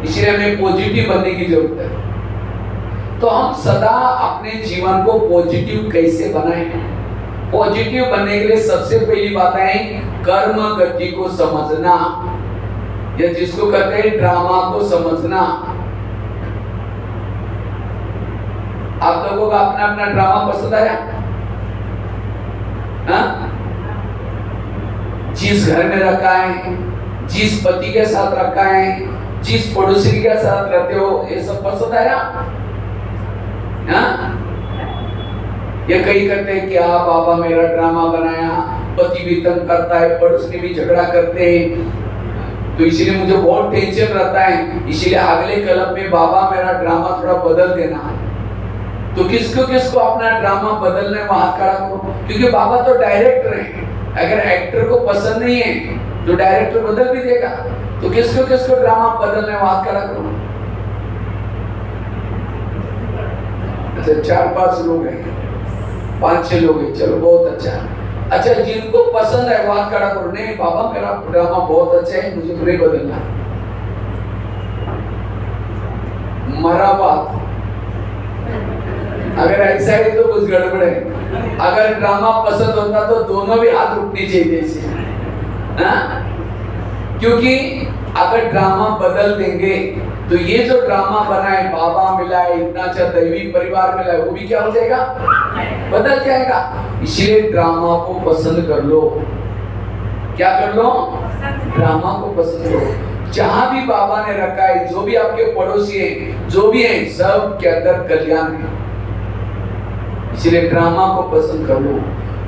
इसलिए हमें पॉजिटिव बनने की जरूरत है। तो हम सदा अपने जीवन को पॉजिटिव कैसे बनाएं? पॉजिटिव बनने के लिए सबसे पहली बात है कर्म गति को समझना, या जिसको कहते हैं ड्रामा को समझना। आप लोगों का अपना अपना ड्रामा पसंद आया? हाँ? जिस घर में रखा है, जिस पति के साथ रखा है, जिस पड़ोसी के साथ रहते हो, ये सब पसंद आया? हाँ? ये कई कहते हैं क्या बाबा मेरा ड्रामा बनाया, पति भी तंग करता है, पड़ोसी भी झगड़ा करते हैं, तो इसलिए मुझे बहुत टेंशन रहता है, इसलिए अगले कलम में बाबा मेरा ड्रामा थोड़ा बदल देना। तो किसको किसको अपना ड्रामा बदलने में हाथ खड़ा करो, क्योंकि बाबा तो डायरेक्टर है। अगर एक्टर को पसंद नहीं है तो डायरेक्टर बदल भी देगा। तो किसको किसको ड्रामा बदलने में हाथ खड़ा करो। अच्छा 4-5 लोग हैं, 5-6 लोग हैं, चलो बहुत अच्छा। अच्छा जिनको पसंद है वो हाथ खड़ा करो। नहीं बाबा मेरा ड्रामा बहुत अच्छा है, मुझे नहीं बदलना। मरा बात। अगर ऐसा है तो कुछ गड़बड़ है। अगर ड्रामा पसंद होता तो दोनों भी हाथ उठनी चाहिए थे, हाँ? क्योंकि अगर ड्रामा बदल देंगे तो ये जो ड्रामा बना है, बाबा मिला है, इतना अच्छा दैवी परिवार मिला है, वो भी क्या हो जाएगा? बदल जाएगा। इसलिए ड्रामा को पसंद कर लो। क्या कर लो? ड्रामा को पसंद करो। जहां भी बाबा ने रखा है, जो भी आपके पड़ोसी हैं, जो भी हैं, सब के अंदर कल्याण है। इसलिए ड्रामा को पसंद कर लो।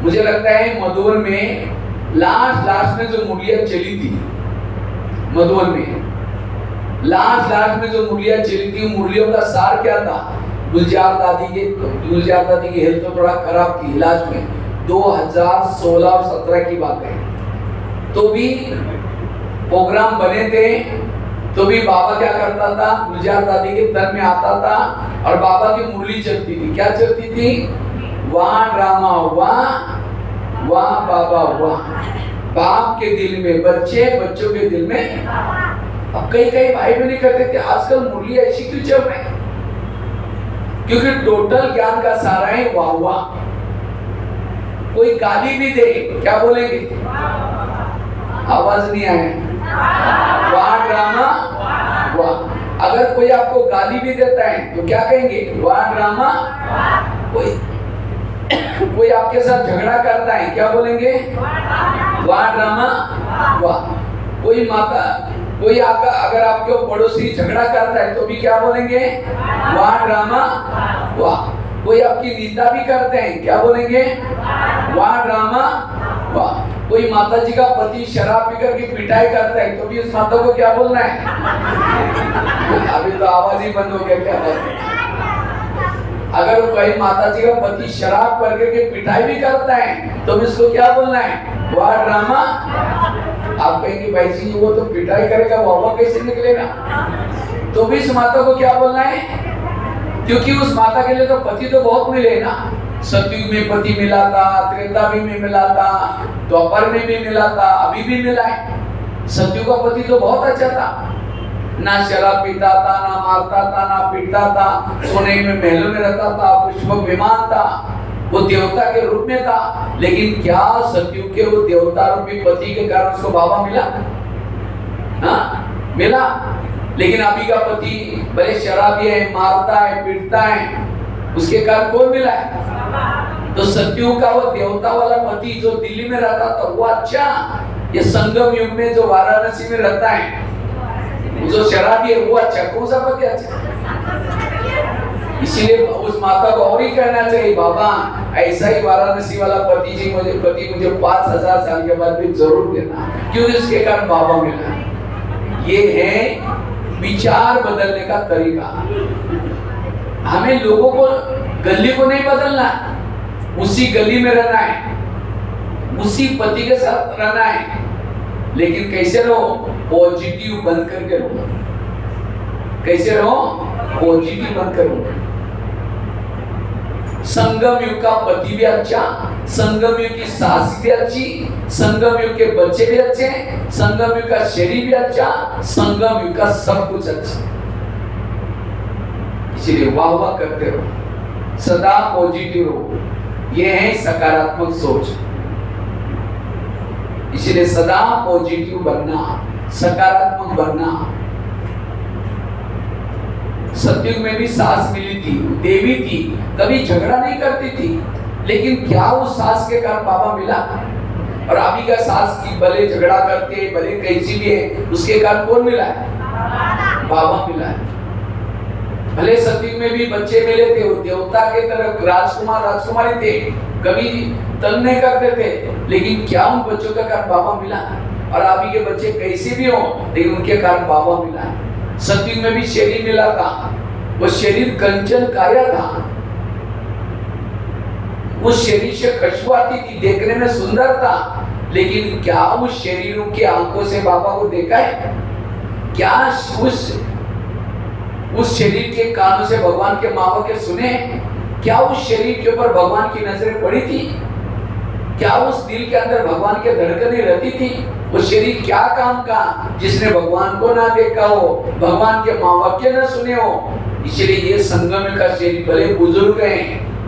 मुझे लगता है मधुबन में लास्ट में जो मुरलियां चली थी, मधुबन में लास्ट में जो मुरलियां चली थी, मुरलियों का सार क्या था? गुलजार दादी की हेल्थ तो थोड़ा खराब थी। इलाज में 2016 और 17 की बात है, तो भी प्रोग्राम बने थे, तो भी बाबा क्या करता था? गुलजार दादी के तन में आता था और बाबा की मुरली चलती थी। क्या चलती थी? वाह ड्रामा वाह, वाह बाबा वाह। बाप के दिल में बच्चे, बच्चों के दिल में। अब कई भाई बहन कहते थे आजकल मुरली ऐसी क्यों चल रही है? क्योंकि टोटल ज्ञान का सारा है वाह वाह। कोई गाली भी दे, क्या बोलेंगे? आवाज नहीं आए। वाह ड्रामा वाह। अगर कोई आपको गाली भी देता है तो क्या कहेंगे? वाह ड्रामा। कोई आपके साथ झगड़ा करता है, क्या बोलेंगे? वाह ड्रामा वाह। कोई आपका अगर आपके पड़ोसी झगड़ा करता है तो भी क्या बोलेंगे? वाह ड्रामा वाह। कोई आपकी निंदा भी करते हैं, क्या बोलेंगे? वाह ड्रामा वाह। कोई माता जी का पति शराब पीकर की पिटाई करता है तो भी उस माता को क्या बोलना है? अभी तो आवाज ही बंद हो गया, क्या बात? अगर कोई माता जी का पति शराब करके के पिटाई भी करता है तो भी इसको क्या बोलना है? वाह ड्रामा। आप कहेंगे भाई जी वो तो पिटाई करेगा, वाह कैसे निकलेगा? तो भी इस माता को क्या बोलना है? क्योंकि उस माता के लिए तो पति तो बहुत मिले ना। सतयुग में पति मिला था, त्रेता में मिला था, द्वापर में भी मिला था, अभी भी मिला है। सतयुग का पति तो बहुत अच्छा था, ना शराब पीता था, ना मारता था, ना पीटता था, सोने में महलों में रहता था, पुष्पक विमान था, वो देवता के रूप में था। लेकिन क्या सतयुग के वो देवता रूपी पति के कारण उसको बाबा मिला? हाँ मिला। लेकिन अभी का पति भले शराबी है, मारता है, पीटता है, उसके कारण कौन मिला है? तो सतयुग का वो देवता वाला पति जो दिल्ली में रहता था वो अच्छा। ये संगम युग में जो वाराणसी में रहता है, जो शराबी है वो अच्छा। कौन सा पति अच्छा? इसीलिए उस माता को और ही कहना चाहिए बाबा ऐसा ही वाराणसी वाला पति मुझे 5000 साल के बाद भी जरूर देना, क्योंकि इसके कारण बाबा मिला। ये है विचार बदलने का तरीका। हमें लोगों को, गली को नहीं बदलना, उसी गली में रहना है, उसी पति के साथ रहना है। लेकिन कैसे रहो? पॉजिटिव बन करके रहो। कैसे रहो? पॉजिटिव बन कर रहो। संगम युग का पति भी अच्छा, संगम युग की सास भी अच्छी, संगम युग के बच्चे भी अच्छे, संगम युग का शरीर भी अच्छा, संगम युग का सब कुछ अच्छा। इसलिए वाह वाह करते रहो, सदा पॉजिटिव रहो। ये है सकारात्मक सोच। इसलिए सदा पॉजिटिव बनना, सकारात्मक बनना। सतयुग में भी सास मिली थी, देवी थी, कभी झगड़ा नहीं करती थी, लेकिन क्या उस सास के कारण बाबा मिला? और अभी का सास की भले झगड़ा करते, भले कैसी भी है, उसके कारण कौन मिला है? बाबा मिला है। भले सतयुग में भी बच्चे मिले थे, वो देवता के तरफ राजकुमार राजकुमारी थे, कभी तंग नहीं करते थे, लेकिन क्या उन बच्चों का कारण बाबा मिला? और अभी के बच्चे कैसे भी हो, लेकिन उनके कारण बाबा मिला। सतयुग में भी शरीर मिला था, वो शरीर कंचन काया था, उस शरीर से खुशबू आती थी, देखने में सुंदर था, लेकिन क्या उस शरीरों की आंखों से बाबा को देखा है? क्या उस शरीर के कानों से भगवान के माँ बाप के सुने? क्या उस शरीर के ऊपर भगवान की नजरें पड़ी थी? क्या उस दिल के अंदर भगवान के धड़कनें रहती थी? वो शरीर क्या काम का जिसने भगवान को ना देखा हो, भगवान के माँ बाप के ना सुने हो? इसलिए ये संगम का शरीर भले बुजुर्ग है,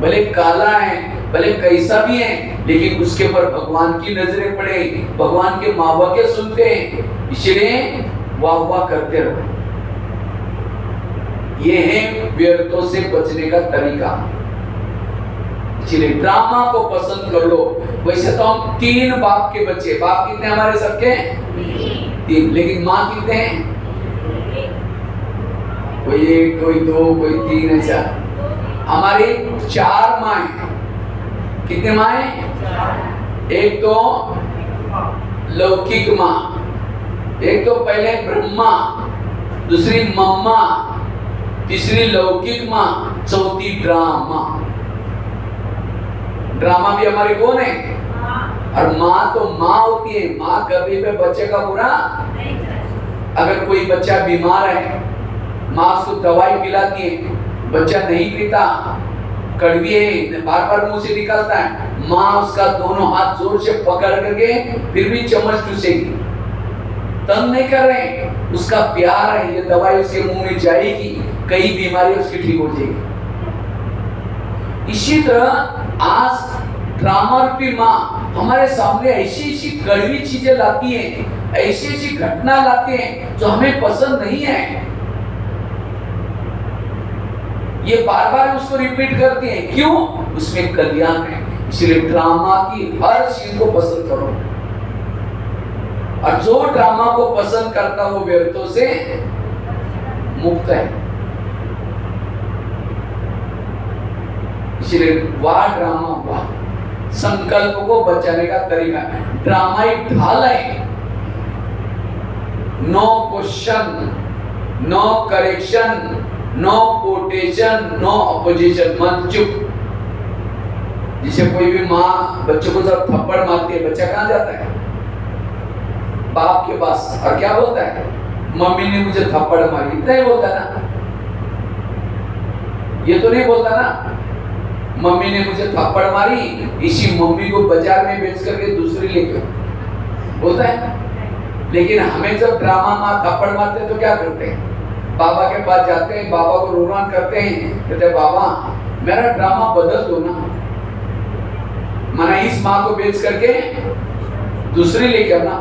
भले काला है, भले कैसा भी है, लेकिन उसके ऊपर भगवान की नजरें पड़े, भगवान के माँ बाप के सुनते हैं। इसलिए वाह वाह करते रहो। ये है व्यर्थों से बचने का तरीका। इसलिए ड्रामा को पसंद कर लो। वैसे तो हम 3 बाप के बच्चे, बाप कितने हमारे सबके? 3, लेकिन माँ कितने हैं? कोई 1, कोई 2, कोई 3, ऐसा। हमारी 4 माँ हैं। कितने माँ हैं? एक तो लौकिक माँ, एक तो पहले ब्रह्मा, दूसरी मम्मा, तीसरी लौकिक माँ, चौथी ड्रामा। ड्रामा भी हमारे कौन है? और माँ तो माँ होती है, माँ कभी भी बच्चे का बुरा। अगर कोई बच्चा बीमार है, माँ उसको दवाई पिलाती है, बच्चा नहीं पीता, कड़वी है, बार बार मुंह से निकलता है, माँ उसका दोनों हाथ जोर से पकड़ करके फिर भी चम्मच चूसेगी। तंग नहीं कर रहे, उसका प्यार है, ये दवाई उसके मुंह में जाएगी, कई बीमारी उसकी ठीक हो जाएगी। इसी तरह आज ड्रामर की माँ हमारे सामने ऐसी ऐसी कड़वी चीजें लाती हैं, ऐसी ऐसी घटना लाती हैं जो हमें पसंद नहीं है। ये बार बार उसको रिपीट करती हैं, क्यों? उसमें कल्याण है। इसलिए ड्रामा की हर चीज को पसंद करो, और जो ड्रामा को पसंद करता वो व्यर्थों से मुक्त है। इसलिए वाह ड्रामा वाह, संकल्प को बचाने का तरीका है। ड्रामा एक ढाल है, no question, no correction, no quotation, no opposition, मत चुप। जिसे कोई भी माँ बच्चों को जब थप्पड़ मारती है, बच्चा कहाँ जाता है? बाप के पास, और क्या बोलता है? मम्मी ने मुझे थप्पड़ मारी, इतना ही बोलता ना। ये तो नहीं बोलता ना मम्मी ने मुझे थप्पड़ मारी, इसी मम्मी को बाजार में बेच करके दूसरी लेके, बोलता है। लेकिन हमें जब ड्रामा माँ थप्पड़ मारते हैं तो क्या करते हैं? बाबा के पास जाते हैं, बाबा को रोमान करते हैं, कहते हैं बाबा मेरा ड्रामा बदल दो ना, मैंने इस माँ को बेच करके दूसरी लेके आना।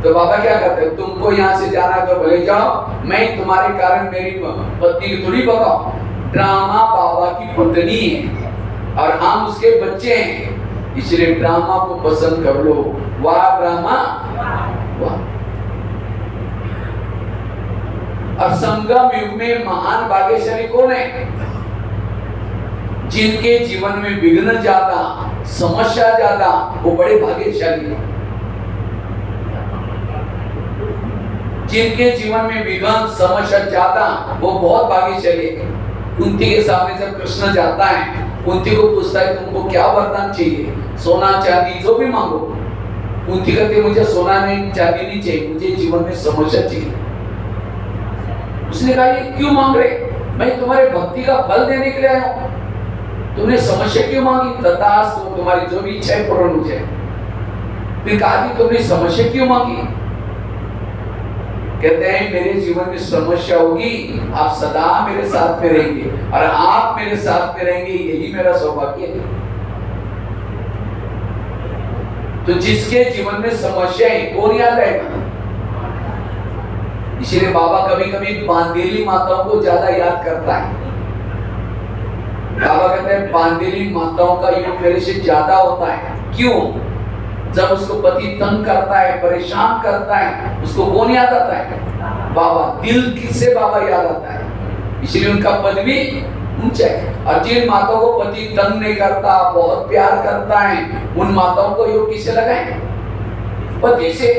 तो बाबा क्या कहते हैं? तुमको यहाँ से जाना है तो भले जाओ, मैं तुम्हारे कारण मेरी पत्नी की थोड़ी भगाओ। ड्रामा बाबा की पत्नी है और हम उसके बच्चे हैं, इसलिए ड्रामा को पसंद कर लो। वाह ड्रामा वाह। और संगम युग में महान भाग्यशाली कौन है? जिनके जीवन में विघ्न ज्यादा, समस्या ज्यादा, वो बड़े भाग्यशाली हैं। जिनके जीवन में विघ्न समस्या ज्यादा, वो बहुत भाग्यशाली है। कुंती के सामने जब कृष्ण जाता है, कुंती को पूछता है तुमको क्या वरदान चाहिए? सोना चांदी जो भी मांगो। कुंती कहती मुझे सोना नहीं, चांदी नहीं चाहिए, मुझे जीवन में समस्या चाहिए। उसने कहा ये क्यों मांग रहे? मैं तुम्हारे भक्ति का फल देने के लिए आया हूँ। तुमने समस्या क्यों मांगी? तथास्तु, तुम्हारी जो भी इच्छा है पूर्ण हो जाए। फिर कहा कि तुमने समस्या क्यों मांगी? कहते हैं मेरे जीवन में समस्या होगी, आप सदा मेरे साथ में रहेंगे, और आप मेरे साथ में रहेंगे, यही मेरा सौभाग्य है। तो जिसके जीवन में समस्या है, कौन याद रहेगा? इसलिए बाबा कभी कभी बांदेली माताओं को ज्यादा याद करता है। बाबा कहते हैं बांदेली माताओं का योग मेरे से ज्यादा होता है। क्यों? जब उसको पति तंग करता है, परेशान करता है, उसको कौन याद आता है? बाबा। दिल किससे बाबा याद आता है, इसलिए उनका पद भी ऊंचा है। और जिन माताओं को पति तंग नहीं करता, बहुत प्यार करता है, उन माताओं को योग किससे लगाए? पति से।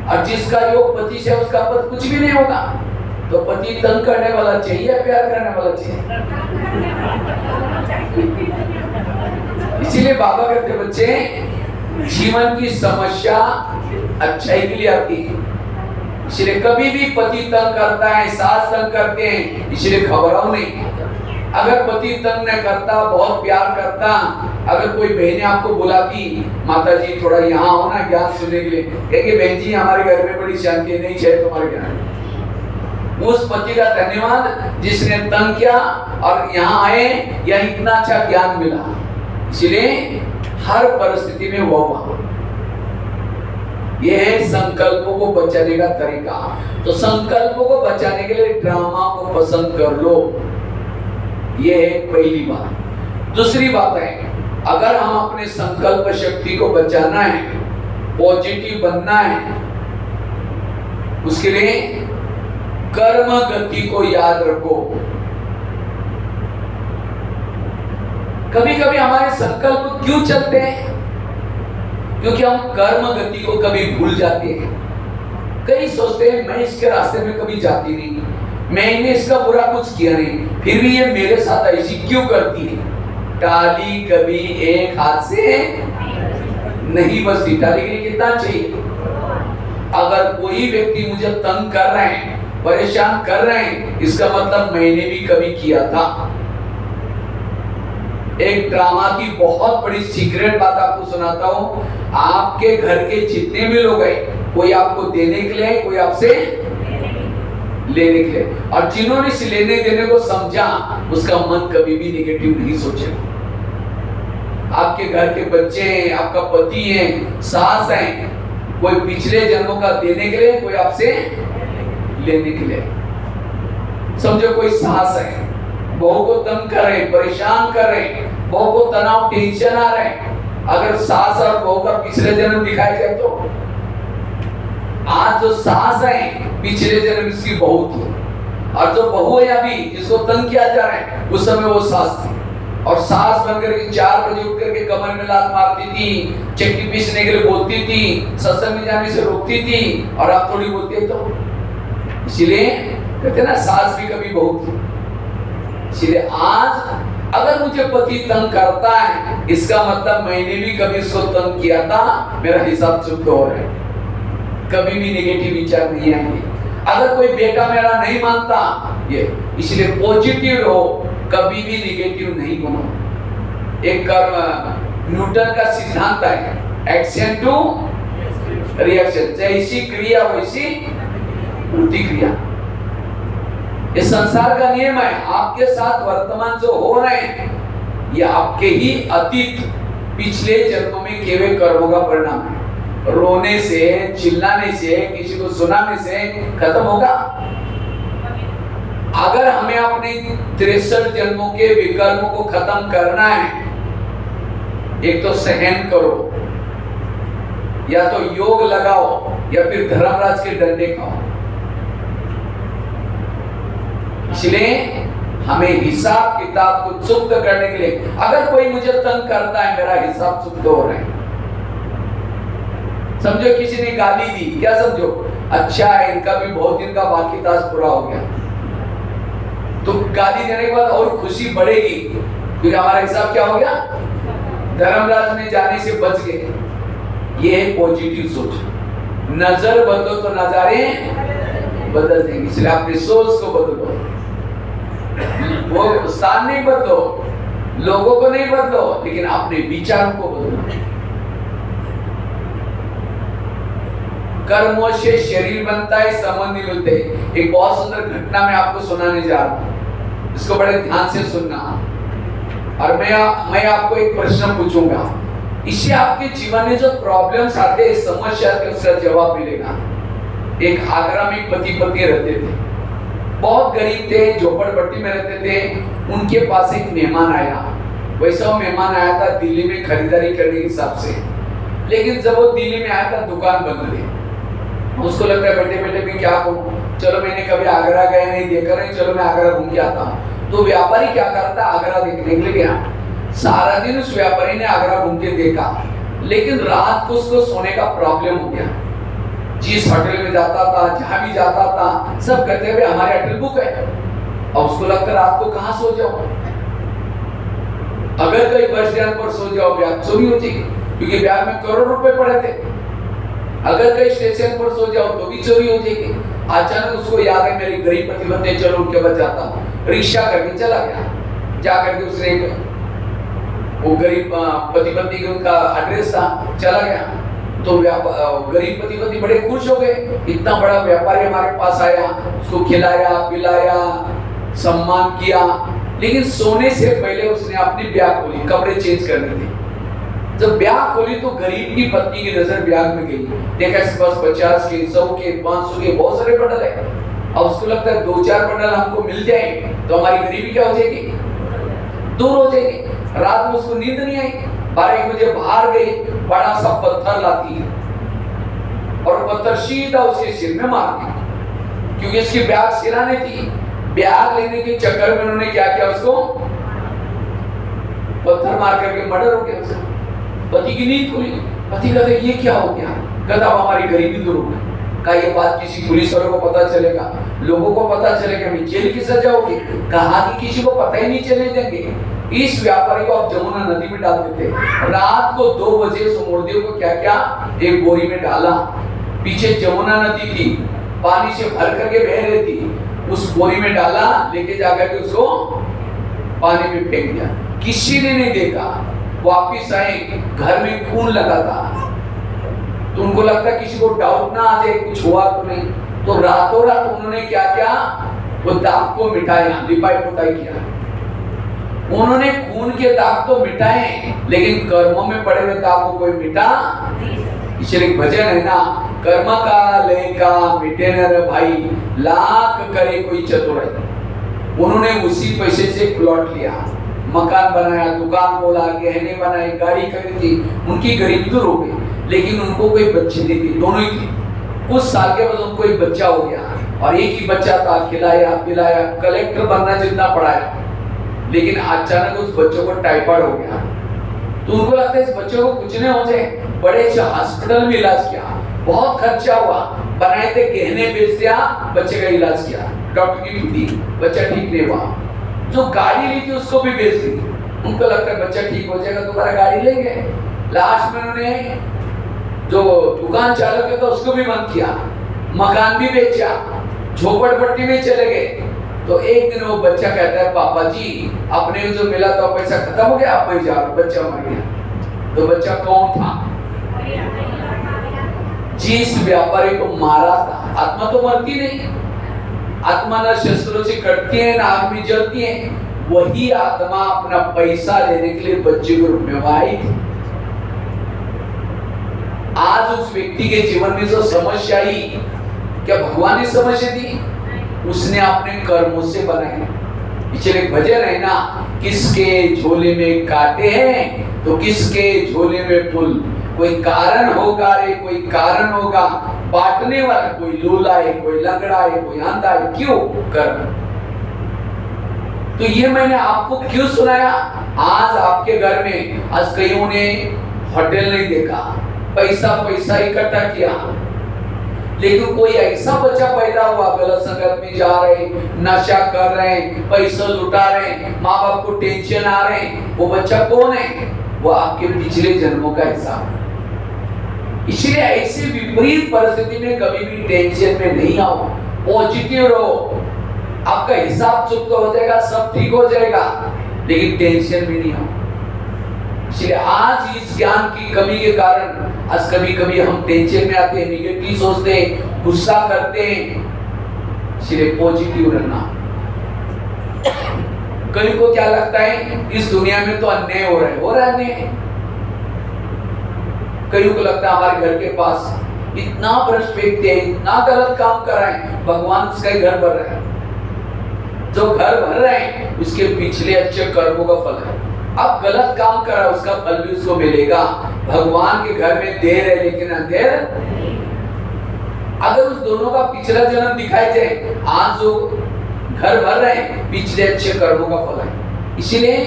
और जिसका योग पति से, उसका पद कुछ भी नहीं होगा। तो पति तंग करने वाला चाहिए, प्यार करने वाला चाहिए? इसीलिए बाबा कहते बच्चे, जीवन की समस्या अच्छाई के लिए आती है। इसलिए कभी भी पति तंग करता है, सास तंग करते हैं, इसलिए घबराओ नहीं। अगर पति तंग न करता, बहुत प्यार करता, अगर कोई बहनें आपको बुलाती, माता जी थोड़ा यहाँ हो ना ज्ञान सुनने के लिए, कहेंगे बहन जी हमारे घर में बड़ी शांति नहीं चाहिए तुम्हारे ज्ञान। उस पति का धन्यवाद जिसने तंग किया और यहाँ आए, या इतना अच्छा ज्ञान मिला। इसलिए हर परिस्थिति में वो हुआ। यह है संकल्पों को बचाने का तरीका। तो संकल्पों को बचाने के लिए ड्रामा को पसंद कर लो, यह है पहली बात। दूसरी बात है, अगर हम अपने संकल्प शक्ति को बचाना है, पॉजिटिव बनना है, उसके लिए कर्म गति को याद रखो। कभी कभी हमारे संकल्प क्यों चलते हैं? क्योंकि हम कर्म गति को कभी भूल जाते हैं। कई सोचते हैं मैं इसके रास्ते में कभी जाती नहीं, मैंने इसका बुरा कुछ किया नहीं, फिर भी ये मेरे साथ ऐसी क्यों करती है? टाली कभी एक हाथ से नहीं बसती। टाली के लिए कितना चाहिए? अगर कोई व्यक्ति मुझे तंग कर रहे हैं, परेशान कर रहे हैं, इसका मतलब मैंने भी कभी किया था। एक ड्रामा की बहुत बड़ी सीक्रेट बात आपको सुनाता हूँ। आपके घर के जितने भी लोग हैं, कोई आपको देने के लिए, कोई आपसे लेने के लिए, और जिन्होंने इस लेने देने को समझा, उसका मन कभी भी नेगेटिव नहीं सोचेगा। आपके घर के बच्चे हैं, आपका पति है, सास है, कोई पिछले जन्मों का देने के लिए, कोई आपसे लेने के लिए। समझो कोई सास है, बहू को तंग कर रहे, परेशान कर रहे, बहू को तनाव टेंशन आ रहे, अगर सास और बहू का पिछले जन्म दिखाया जाए तो आज जो सास है, पिछले जन्म इसकी बहू थी, और जो बहू है अभी जिसको तंग किया जा रहा है, उस समय वो सास थी। और सास बनकर के 4 बजे उठ करके कमर में लात मारती थी, चक्की पीसने के लिए बोलती थी, सत्संग में जाने से रोकती थी, और आप थोड़ी बोलती है तो। इसीलिए कहते ना, सास भी कभी बहू थी। इसलिए आज अगर मुझे पति तंग करता है, इसका मतलब मैंने भी कभी इसको तंग किया था, मेरा हिसाब चुप हो रहा है। कभी भी नेगेटिव विचार नहीं आएंगे। अगर कोई बेटा मेरा नहीं मानता, ये इसलिए पॉजिटिव रहो, कभी भी नेगेटिव नहीं बनो। एक न्यूटन का सिद्धांत है, एक्शन टू रिएक्शन, जैसी क्रिया वैसी प्रतिक्रिया। ये संसार का नियम है। आपके साथ वर्तमान जो हो रहे हैं, ये आपके ही अतीत पिछले जन्मों में किए हुए कर्मों का परिणाम है। रोने से, चिल्लाने से, किसी को सुनाने से खत्म होगा? अगर हमें अपने 63 जन्मों के विकर्मों को खत्म करना है, एक तो सहन करो, या तो योग लगाओ, या फिर धर्मराज के डंडे खाओ। इसलिए हमें हिसाब किताब को चुप्त करने के लिए, अगर कोई मुझे तंग करता है, मेरा हिसाब चुप्त हो रहा है। समझो किसी ने गाली दी, क्या समझो? अच्छा है, इनका भी बहुत दिन का बाकी ताश पूरा हो गया। तो गाली देने के बाद और खुशी बढ़ेगी, क्योंकि हमारा हिसाब क्या हो गया? धर्मराज में जाने से बच गए। ये है पॉजिटिव सोच। नजर बदलो तो नजारे बदल देंगे। इसलिए अपनी सोच को बदलो, वो स्थान नहीं बदलो, लोगों को नहीं बदलो, लेकिन अपने विचारों को बदलो। कर्मों से शरीर बनता है, संबंध मिलते। एक बहुत सुंदर घटना मैं आपको सुनाने जा रहा हूं, इसको बड़े ध्यान से सुनना। और मैं आपको एक प्रश्न पूछूंगा, इससे आपके जीवन में जो प्रॉब्लम्स आते हैं, समस्या आते, उसका जवाब मिलेगा। एक आगरा में पति पत्नी रहते थे, बहुत गरीब थे, झोपड़पट्टी में रहते थे। उनके पास एक मेहमान आया। वैसा मेहमान आया था दिल्ली में खरीदारी करने के हिसाब से, लेकिन जब वो दिल्ली में आया था दुकान बंद थी। उसको लगता है बैठे बैठे मैं क्या करूं, चलो मैंने कभी आगरा गया नहीं, देखा नहीं, चलो मैं आगरा घूम के आता हूं। तो व्यापारी क्या करता, आगरा देखने के लिए गया। सारा दिन उस व्यापारी ने आगरा घूम के देखा, लेकिन रात को उसको सोने का प्रॉब्लम हो गया। जिस होटल में जाता था, जहां भी जाता था, सब कहते हुए हमारे होटल बुक है। और उसको लगता रात को कहां सो जाओ, अगर कहीं बस स्टैंड पर सो जाओ ब्याग चोरी हो जाएगी, क्योंकि ब्याग में करोड़ रुपए पड़े थे। अगर कहीं स्टेशन पर सो जाओ तो भी चोरी हो जाएगी। अचानक उसको याद है मेरे गरीब पति पत्नी, चलो उनके पास जाता हूँ। रिक्शा करके चला गया, जा करके उसने वो गरीब पति पत्नी का उनका एड्रेस था, चला गया। तो गरीब पति पत्नी बड़े खुश हो गए, इतना बड़ा व्यापारी हमारे पास आया, उसको खिलाया पिलाया, सम्मान किया। लेकिन सोने से पहले उसने अपनी ब्याग खोली, कपड़े चेंज करने थे। जब ब्याग खोली तो गरीब की पत्नी की नजर ब्याग में गई, देखा इसके पास 50 के 100 के 500 के बहुत सारे बंडल है। अब उसको लगता है 2-4 बंडल हमको मिल जाए तो हमारी गरीबी क्या हो जाएगी, दूर हो जाएगी। रात में उसको नींद नहीं आई, 12-1 बजे बाहर गई, बड़ा सा पत्थर लाती और पत्थर सीधा उसके सिर में मार दिया, क्योंकि इसकी ब्याग सिराने थी। ब्याग लेने के चक्कर में उन्होंने क्या किया, उसको पत्थर मार करके मर्डर हो गया उसका। पति की नींद खुली, पति कहते ये क्या हो गया, कहता अब हमारी गरीबी दूर हो गई। का ये बात किसी पुलिस वालों को पता चलेगा, लोगों को पता चलेगा, मैं जेल की सजा होगी। कहा कि किसी को पता ही नहीं चलने देंगे। इस व्यापारी को आप जमुना नदी में डाल देते। रात को 2 बजे उस मुर्दे को क्या क्या एक बोरी में डाला, पीछे जमुना नदी थी, पानी से भर करके बह रही थी, उस बोरी में डाला, लेके जाकर के उसको पानी में फेंक दिया। किसी ने नहीं देखा। वापिस आए, घर में खून लगा था, तो उनको लगता किसी को डाउट ना आ जाए कुछ हुआ तो नहीं। तो रातों रात उन्होंने क्या क्या, वो दाग को मिटाया, लिपाई पुताई किया। उन्होंने खून के दाग तो मिटाए, लेकिन कर्मों में पड़े हुए दाग को कोई मिटा। इसलिए एक भजन है ना, कर्म का लेका मिटे न रे भाई, लाख करे कोई चतुराई। उन्होंने उसी पैसे से प्लॉट लिया, मकान बनाया, दुकान खोला, गहने बनाए, गाड़ी खरीदी, उनकी गरीबी दूर हो गई। लेकिन उनको कोई बच्चे नहीं थे, दोनों ही थे। कुछ साल के बाद उनको एक बच्चा हो गया, और एक ही बच्चा था, खिलाया पिलाया, कलेक्टर बनना जितना पढ़ाया। लेकिन अचानक उस बच्चों को टाइफाइड हो गया, तो उनको लगता है इस बच्चे को कुछ नहीं हो जाए। बड़े से हॉस्पिटल में इलाज किया, बहुत खर्चा हुआ, बनाए थे गहने बेच दिया, बच्चे का इलाज किया, डॉक्टर की ड्यूटी, बच्चा ठीक नहीं हुआ। जो गाड़ी ली थी उसको भी बेच दी, उनको लगता है बच्चा ठीक हो जाएगा दोबारा गाड़ी लेंगे। लास्ट में उन्होंने जो दुकान चालक था उसको भी बंद किया, मकान भी बेचा, झोपड़पट्टी में चले गए। तो एक दिन वो बच्चा कहता है, पापा जी आपने जो मिला था पैसा खत्म हो गया, आप मैं जा रहा हूं, बच्चा मर गया। तो बच्चा कौन था, जिस व्यापारी को मारा था। आत्मा तो मरती नहीं, आत्मा न शस्त्रों से कटती है, न आग में जलती है। वही आत्मा अपना पैसा लेने के लिए बच्चे के रूप में आई थी। आज उस व्यक्ति के जीवन में जो समस्या आई, क्या भगवान ने समस्या दी, उसने अपने कर्मों से बनाई। इसलिए भजन है ना, किसके झोले में कांटे हैं तो किसके झोले में फूल। कोई कारण होगा रे, कोई कारण होगा बांटने वाला, कोई लूला है, कोई लंगड़ा है, कोई अंधा है, क्यों कर्म। तो ये मैंने आपको क्यों सुनाया। आज आपके घर में आज कईयों ने होटल नहीं देखा, पैसा इकट्ठा किया, लेकिन कोई ऐसा बच्चा पैदा हुआ गलत संगत में जा रहे, नशा कर रहे, पैसा लुटा रहे, माँ बाप को टेंशन आ रहे, वो बच्चा कौन है, वो आपके पिछले जन्मों का हिसाब है। इसलिए ऐसी विपरीत परिस्थिति में कभी भी टेंशन में नहीं आओ, पॉजिटिव रहो, आपका हिसाब चुकता हो जाएगा, सब ठीक हो जाएगा। लेकिन टेंशन भी नहीं हो। इसलिए आज इस ज्ञान की कमी के कारण आज कभी कभी हम टेंशन में आते हैं, निगेटिव सोचते हैं, गुस्सा करते हैं। इसलिए पॉजिटिव रहना। कई को क्या लगता है इस दुनिया में तो अन्याय हो रहा है अन्याय। कई को लगता है हमारे घर के पास इतना भ्रष्ट व्यक्ति है, इतना गलत काम कर रहे हैं, भगवान उसका घर भर रहे हैं। जो घर भर रहे हैं उसके पिछले अच्छे कर्मों का फल है। अब गलत काम कर रहा है उसका फल भी उसको मिलेगा। भगवान के घर में देर है लेकिन अंधेर। अगर उस दोनों का पिछला जन्म दिखाई जाए, आज जो घर भर रहे हैं पिछले अच्छे कर्मों का फल है। इसीलिए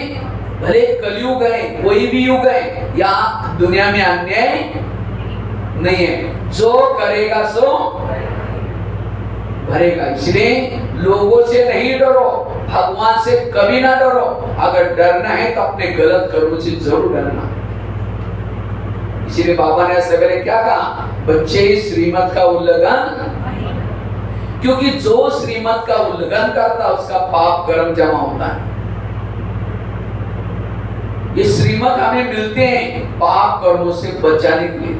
भले कलयुग है, कोई भी युग है, या दुनिया में अन्याय नहीं है। जो करेगा सो भरेगा। इसलिए लोगों से नहीं डरो, भगवान से कभी ना डरो। अगर डरना है तो अपने गलत कर्मों से जरूर डरना। इसीलिए बाबा ने सवेरे क्या कहा, बच्चे श्रीमत का उल्लंघन, क्योंकि जो श्रीमत का उल्लंघन करता उसका पाप कर्म जमा होता है। ये श्रीमत हमें मिलते हैं पाप कर्मों से बचाने के लिए।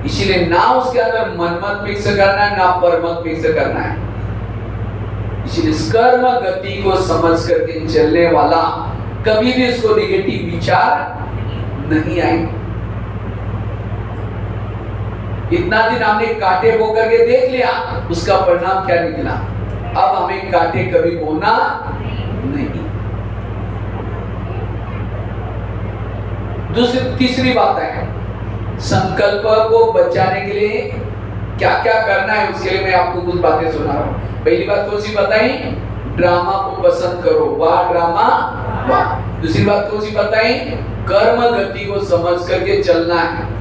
इसीलिए ना उसके अंदर मनमत मिक्स करना है, ना परमत मिक्स करना है। इसीलिए कर्म गति को समझ करके चलने वाला कभी भी उसको नेगेटिव विचार नहीं आएंगे। इतना दिन हमने कांटे बो करके देख लिया, उसका परिणाम क्या निकला। अब हमें कांटे कभी बोना नहीं। तीसरी बात है, संकल्प को बचाने के लिए क्या क्या करना है, उसके लिए मैं आपको कुछ बातें सुना रहा हूं। पहली बात कौन सी बताई, ड्रामा को पसंद करो, वाह ड्रामा वाह। दूसरी बात कौन सी बताई, कर्म गति को समझ करके चलना है।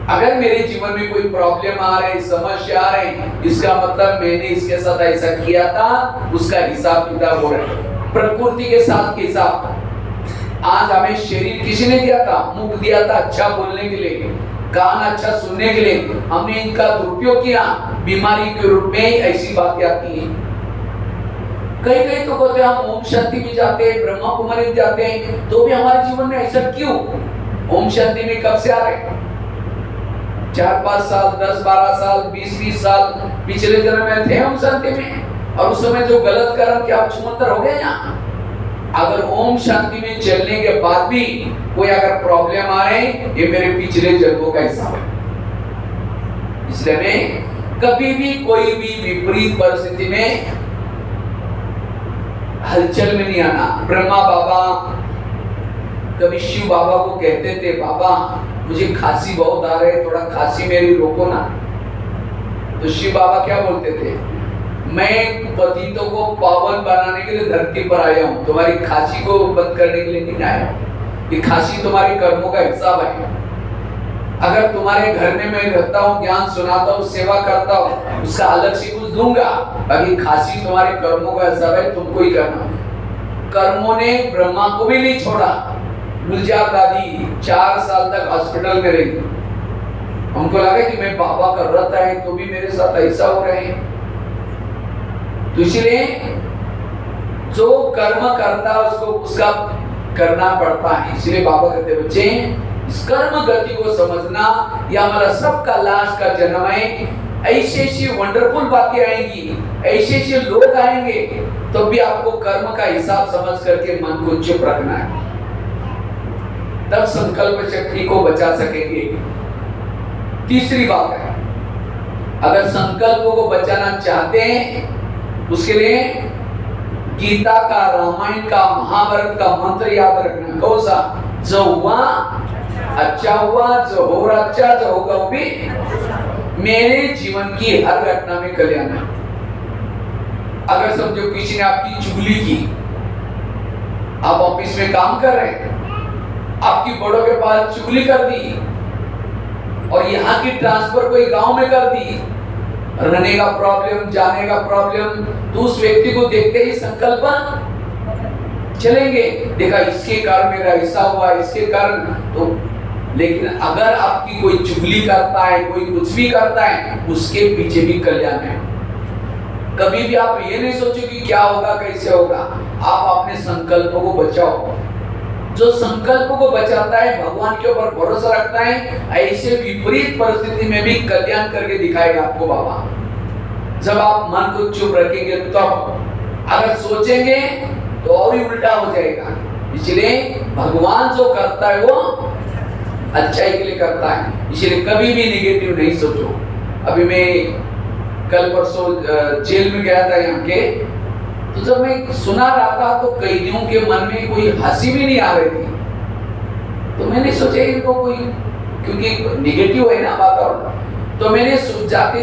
अगर मेरे जीवन में कोई प्रॉब्लम आ रही, समस्या आ रही, इसका मतलब मैंने इसके साथ ऐसा किया था, उसका हिसाब किताब हो रहा है। प्रकृति के साथ हिसाब। आज हमें शरीर किसी ने दिया था, मुख दिया था अच्छा बोलने के लिए, कान अच्छा सुनने के लिए, हमने इनका दुरुपयोग किया, बीमारी के रूप में ऐसी बातें आती हैं। कई कई तो कहते हैं हम ओम शांति में जाते हैं, ब्रह्मा कुमारी में जाते हैं, तो भी हमारे जीवन में ऐसा क्यों। ओम शांति में कब से आ रहे, 4-5 साल, 10-12 साल, 20-20 साल पिछले जन्म में थे ओम शांति में, और उस समय जो गलत कर्म क्या छुमंतर हो गए यहाँ। अगर ओम शांति में चलने के बाद भी कोई अगर प्रॉब्लम आ रहे, ये मेरे पिछले जन्मों का हिसाब है। इसलिए मैं कभी भी कोई भी विपरीत परिस्थिति में हलचल में नहीं आना। ब्रह्मा बाबा कभी शिव बाबा को कहते थे, बाबा मुझे खांसी बहुत आ रही है, थोड़ा खांसी मेरी रोको ना। तो शिव बाबा क्या बोलते थे, मैं पतितों को पावन बनाने के लिए धरती पर आया हूँ, तुम्हारी खांसी को बंद करने के लिए नहीं आया हूँ। ये खांसी तुम्हारे कर्मों का हिसाब है। अगर तुम्हारे घर में मैं रहता हूँ, ज्ञान सुनाता हूँ, सेवा करता हूँ, उसका अलग से कुछ दूंगा, बाकी खांसी तुम्हारे कर्मों का हिसाब है, तुमको ही करना। कर्मों ने ब्रह्मा को भी नहीं छोड़ा। गुलजार दादी 4 साल तक हॉस्पिटल में रही। हमको लगा कि मैं बाबा कर रहा है तो भी मेरे साथ ऐसा हो रहे हैं। तो इसलिए जो कर्म करता है उसको उसका करना पड़ता है। इसलिए बाबा कहते बच्चे, इस कर्म गति को समझना, यह हमारा सबका लास्ट का जन्म है। ऐसी ऐसी वंडरफुल बातें आएंगी, ऐसे ऐसे लोग आएंगे, तो भी आपको कर्म का हिसाब समझ करके मन को चुप रखना है, तब संकल्प शक्ति को बचा सकेंगे। तीसरी बात है, अगर संकल्पों को बचाना चाहते हैं, उसके लिए गीता का, रामायण का, महाभारत का मंत्र याद रखना। कौन सा, जो हुआ अच्छा हुआ, जो हो रहा अच्छा, जो होगा वो भी मेरे जीवन की हर घटना में कल्याण है। अगर समझो किसी ने आपकी चुगली की, आप ऑफिस में काम कर रहे हैं, आपकी बड़ों के पास चुगली कर दी और यहाँ की ट्रांसफर कोई गांव में कर दी, रहने का प्रॉब्लम, जाने का प्रॉब्लम, तो उस व्यक्ति को देखते ही संकल्प चलेंगे, देखा इसके कारण मेरा ऐसा हुआ, इसके कारण तो। लेकिन अगर आपकी कोई चुगली करता है, कोई कुछ भी करता है, उसके पीछे भी कल्याण है। कभी भी आप ये नहीं सोचो कि क्या होगा कैसे होगा। आप अपने संकल्पों को बचाओ। जो संकल्प को बचाता है, भगवान के ऊपर भरोसा रखता है, ऐसे विपरीत परिस्थिति में भी कल्याण करके दिखाएगा आपको बाबा। जब आप मन को चुप रखेंगे तो अगर सोचेंगे तो और ही उल्टा हो जाएगा। इसलिए भगवान जो करता है वो अच्छाई के लिए करता है, इसलिए कभी भी नेगेटिव नहीं सोचो। अभी मैं कल परसों जेल में गया था यहाँ के, तो जब मैं सुना रहा था तो कैदियों के मन में कोई हंसी भी नहीं आ रही थी। तो मैंने सोचा इनको कोई, क्योंकि निगेटिव है ना वातावरण, तो मैंने जाते